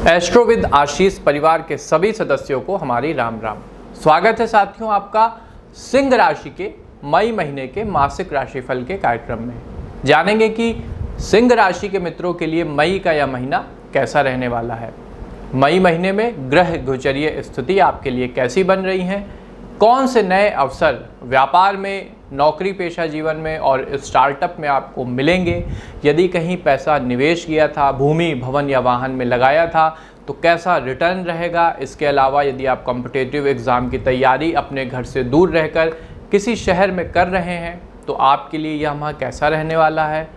Astro with आशीष परिवार के सभी सदस्यों को हमारी राम राम। स्वागत है साथियों आपका सिंह राशि के मई महीने के मासिक राशिफल के कार्यक्रम में। जानेंगे कि सिंह राशि के मित्रों के लिए मई का यह महीना कैसा रहने वाला है। मई महीने में ग्रह गोचरीय स्थिति आपके लिए कैसी बन रही है, कौन से नए अवसर व्यापार में, नौकरी पेशा जीवन में और स्टार्टअप में आपको मिलेंगे। यदि कहीं पैसा निवेश किया था, भूमि भवन या वाहन में लगाया था तो कैसा रिटर्न रहेगा। इसके अलावा यदि आप कॉम्पिटिटिव एग्ज़ाम की तैयारी अपने घर से दूर रहकर किसी शहर में कर रहे हैं तो आपके लिए यह माह कैसा रहने वाला है।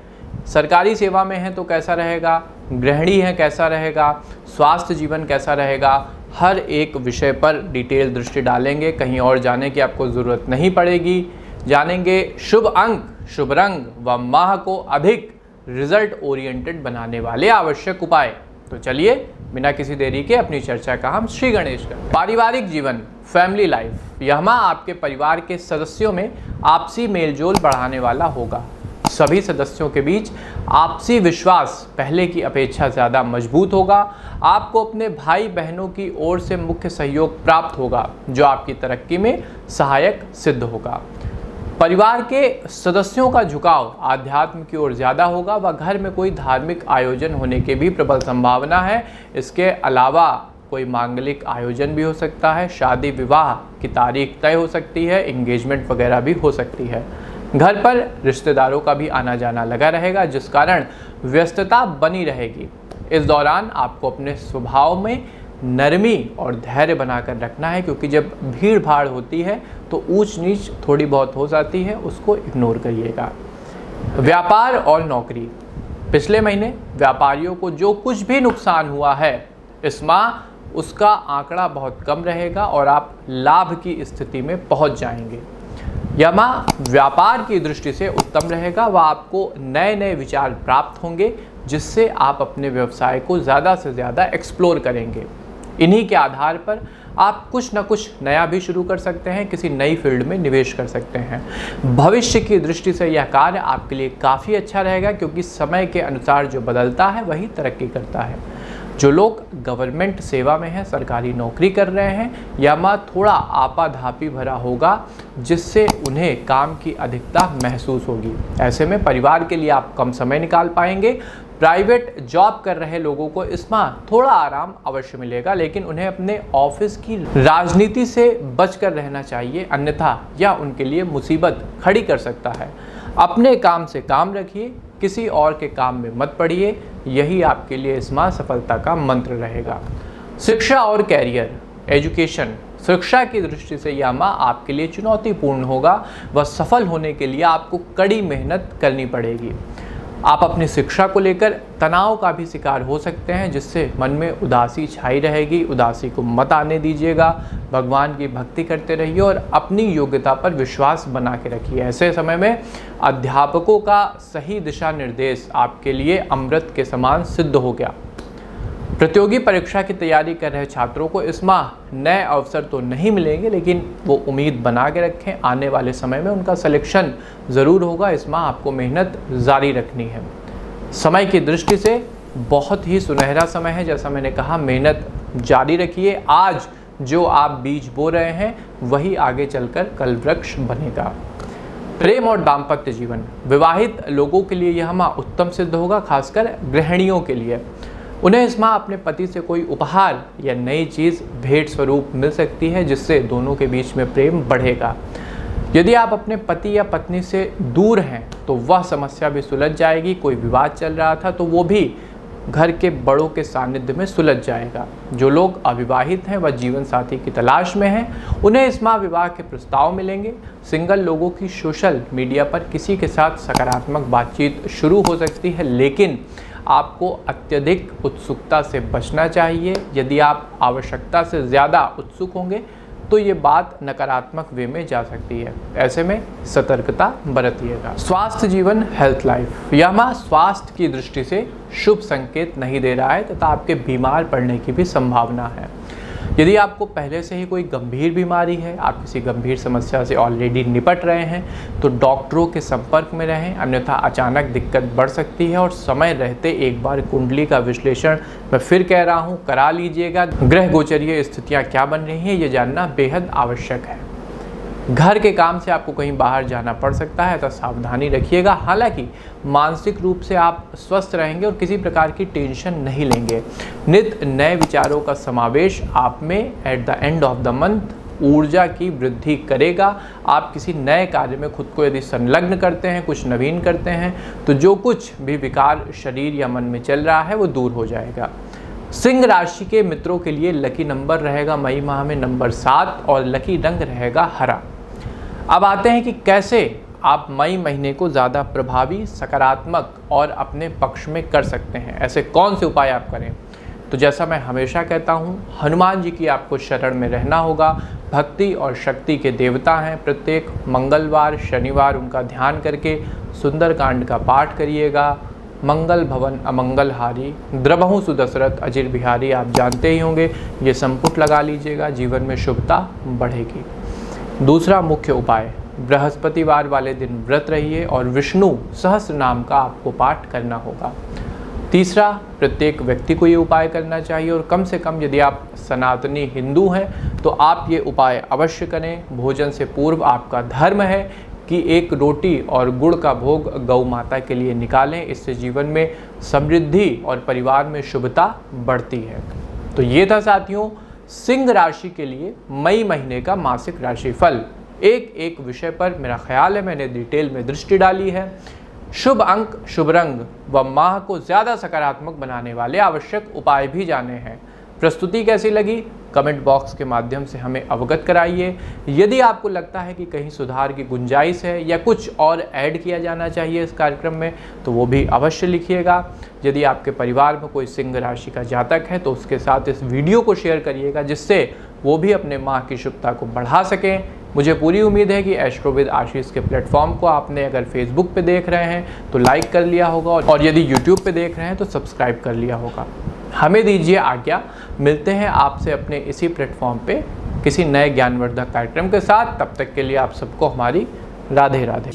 सरकारी सेवा में हैं तो कैसा रहेगा, गृहिणी हैं कैसा रहेगा, स्वास्थ्य जीवन कैसा रहेगा। हर एक विषय पर डिटेल दृष्टि डालेंगे, कहीं और जाने की आपको ज़रूरत नहीं पड़ेगी। जानेंगे शुभ अंक, शुभ रंग व माह को अधिक रिजल्ट ओरिएंटेड बनाने वाले आवश्यक उपाय। तो चलिए बिना किसी देरी के अपनी चर्चा का हम श्री गणेश करते हैं। पारिवारिक जीवन, फैमिली लाइफ, यह माह आपके परिवार के सदस्यों में आपसी मेलजोल बढ़ाने वाला होगा। सभी सदस्यों के बीच आपसी विश्वास पहले की अपेक्षा ज़्यादा मजबूत होगा। आपको अपने भाई बहनों की ओर से मुख्य सहयोग प्राप्त होगा जो आपकी तरक्की में सहायक सिद्ध होगा। परिवार के सदस्यों का झुकाव आध्यात्म की ओर ज़्यादा होगा व घर में कोई धार्मिक आयोजन होने की भी प्रबल संभावना है। इसके अलावा कोई मांगलिक आयोजन भी हो सकता है, शादी विवाह की तारीख तय हो सकती है, एंगेजमेंट वगैरह भी हो सकती है। घर पर रिश्तेदारों का भी आना जाना लगा रहेगा जिस कारण व्यस्तता बनी रहेगी। इस दौरान आपको अपने स्वभाव में नरमी और धैर्य बनाकर रखना है, क्योंकि जब भीड़ भाड़ होती है तो ऊंच नीच थोड़ी बहुत हो जाती है, उसको इग्नोर करिएगा। व्यापार और नौकरी, पिछले महीने व्यापारियों को जो कुछ भी नुकसान हुआ है इस माह उसका आंकड़ा बहुत कम रहेगा और आप लाभ की स्थिति में पहुंच जाएंगे। यह माह व्यापार की दृष्टि से उत्तम रहेगा व आपको नए नए विचार प्राप्त होंगे जिससे आप अपने व्यवसाय को ज़्यादा से ज़्यादा एक्सप्लोर करेंगे। इन्हीं के आधार पर आप कुछ न कुछ नया भी शुरू कर सकते हैं, किसी नई फील्ड में निवेश कर सकते हैं। भविष्य की दृष्टि से यह कार्य आपके लिए काफ़ी अच्छा रहेगा, क्योंकि समय के अनुसार जो बदलता है वही तरक्की करता है। जो लोग गवर्नमेंट सेवा में हैं, सरकारी नौकरी कर रहे हैं, यह माह थोड़ा आपाधापी भरा होगा जिससे उन्हें काम की अधिकता महसूस होगी। ऐसे में परिवार के लिए आप कम समय निकाल पाएंगे। प्राइवेट जॉब कर रहे लोगों को इस माह थोड़ा आराम अवश्य मिलेगा, लेकिन उन्हें अपने ऑफिस की राजनीति से बचकर रहना चाहिए, अन्यथा यह उनके लिए मुसीबत खड़ी कर सकता है। अपने काम से काम रखिए, किसी और के काम में मत पड़िए, यही आपके लिए इस माह सफलता का मंत्र रहेगा। शिक्षा और कैरियर, एजुकेशन, शिक्षा की दृष्टि से यह माह आपके लिए चुनौतीपूर्ण होगा व सफल होने के लिए आपको कड़ी मेहनत करनी पड़ेगी। आप अपनी शिक्षा को लेकर तनाव का भी शिकार हो सकते हैं जिससे मन में उदासी छाई रहेगी। उदासी को मत आने दीजिएगा, भगवान की भक्ति करते रहिए और अपनी योग्यता पर विश्वास बना के रखिए। ऐसे समय में अध्यापकों का सही दिशा निर्देश आपके लिए अमृत के समान सिद्ध हो गया। प्रतियोगी परीक्षा की तैयारी कर रहे छात्रों को इस माह नए अवसर तो नहीं मिलेंगे, लेकिन वो उम्मीद बना के रखें, आने वाले समय में उनका सिलेक्शन ज़रूर होगा। इस माह आपको मेहनत जारी रखनी है। समय की दृष्टि से बहुत ही सुनहरा समय है। जैसा मैंने कहा, मेहनत जारी रखिए। आज जो आप बीज बो रहे हैं वही आगे चलकर कल वृक्ष बनेगा। प्रेम और दाम्पत्य जीवन, विवाहित लोगों के लिए यह माह उत्तम सिद्ध होगा, खासकर गृहिणियों के लिए। उन्हें इस माह अपने पति से कोई उपहार या नई चीज़ भेंट स्वरूप मिल सकती है जिससे दोनों के बीच में प्रेम बढ़ेगा। यदि आप अपने पति या पत्नी से दूर हैं तो वह समस्या भी सुलझ जाएगी। कोई विवाद चल रहा था तो वो भी घर के बड़ों के सानिध्य में सुलझ जाएगा। जो लोग अविवाहित हैं व जीवन साथी की तलाश में हैं उन्हें इस माह विवाह के प्रस्ताव मिलेंगे। सिंगल लोगों की सोशल मीडिया पर किसी के साथ सकारात्मक बातचीत शुरू हो सकती है, लेकिन आपको अत्यधिक उत्सुकता से बचना चाहिए। यदि आप आवश्यकता से ज़्यादा उत्सुक होंगे तो ये बात नकारात्मक वे में जा सकती है। ऐसे में सतर्कता बरतिएगा। स्वास्थ्य जीवन, हेल्थ लाइफ, यह माह स्वास्थ्य की दृष्टि से शुभ संकेत नहीं दे रहा है तथा आपके बीमार पड़ने की भी संभावना है। यदि आपको पहले से ही कोई गंभीर बीमारी है, आप किसी गंभीर समस्या से ऑलरेडी निपट रहे हैं, तो डॉक्टरों के संपर्क में रहें, अन्यथा अचानक दिक्कत बढ़ सकती है। और समय रहते एक बार कुंडली का विश्लेषण मैं फिर कह रहा हूँ करा लीजिएगा। ग्रह गोचरीय स्थितियाँ क्या बन रही हैं ये जानना बेहद आवश्यक है। घर के काम से आपको कहीं बाहर जाना पड़ सकता है, तो सावधानी रखिएगा। हालांकि मानसिक रूप से आप स्वस्थ रहेंगे और किसी प्रकार की टेंशन नहीं लेंगे। नित्य नए विचारों का समावेश आप में at the end of the month ऊर्जा की वृद्धि करेगा। आप किसी नए कार्य में खुद को यदि संलग्न करते हैं, कुछ नवीन करते हैं, तो जो कुछ भी विकार शरीर या मन में चल रहा है वो दूर हो जाएगा। सिंह राशि के मित्रों के लिए लकी नंबर रहेगा मई माह में नंबर 7 और लकी रंग रहेगा हरा। अब आते हैं कि कैसे आप मई महीने को ज़्यादा प्रभावी, सकारात्मक और अपने पक्ष में कर सकते हैं। ऐसे कौन से उपाय आप करें? तो जैसा मैं हमेशा कहता हूँ, हनुमान जी की आपको शरण में रहना होगा। भक्ति और शक्ति के देवता हैं। प्रत्येक मंगलवार, शनिवार उनका ध्यान करके सुंदरकांड का पाठ करिएगा। मंगल भवन अमंगल हारी, द्रबहु सुदशरथ अजिर बिहारी, आप जानते ही होंगे। ये संपुट लगा लीजिएगा, जीवन में शुभता बढ़ेगी। दूसरा मुख्य उपाय, बृहस्पतिवार वाले दिन व्रत रहिए और विष्णु सहस्त्र नाम का आपको पाठ करना होगा। तीसरा, प्रत्येक व्यक्ति को ये उपाय करना चाहिए और कम से कम यदि आप सनातनी हिंदू हैं तो आप ये उपाय अवश्य करें। भोजन से पूर्व आपका धर्म है कि एक रोटी और गुड़ का भोग गौ माता के लिए निकालें। इससे जीवन में समृद्धि और परिवार में शुभता बढ़ती है। तो ये था साथियों सिंह राशि के लिए मई महीने का मासिक राशिफल। एक एक विषय पर मेरा ख्याल है मैंने डिटेल में दृष्टि डाली है। शुभ अंक, शुभ रंग व माह को ज़्यादा सकारात्मक बनाने वाले आवश्यक उपाय भी जाने हैं। प्रस्तुति कैसी लगी कमेंट बॉक्स के माध्यम से हमें अवगत कराइए। यदि आपको लगता है कि कहीं सुधार की गुंजाइश है या कुछ और ऐड किया जाना चाहिए इस कार्यक्रम में, तो वो भी अवश्य लिखिएगा। यदि आपके परिवार में कोई सिंह राशि का जातक है तो उसके साथ इस वीडियो को शेयर करिएगा, जिससे वो भी अपने माह की शुभता को बढ़ा सकें। मुझे पूरी उम्मीद है कि एस्ट्रोविद आशीष के प्लेटफॉर्म को आपने अगर फेसबुक पे देख रहे हैं तो लाइक कर लिया होगा और यदि यूट्यूब पे देख रहे हैं तो सब्सक्राइब कर लिया होगा। हमें दीजिए आज्ञा, मिलते हैं आपसे अपने इसी प्लेटफॉर्म पे किसी नए ज्ञानवर्धक कार्यक्रम के साथ। तब तक के लिए आप सबको हमारी राधे राधे।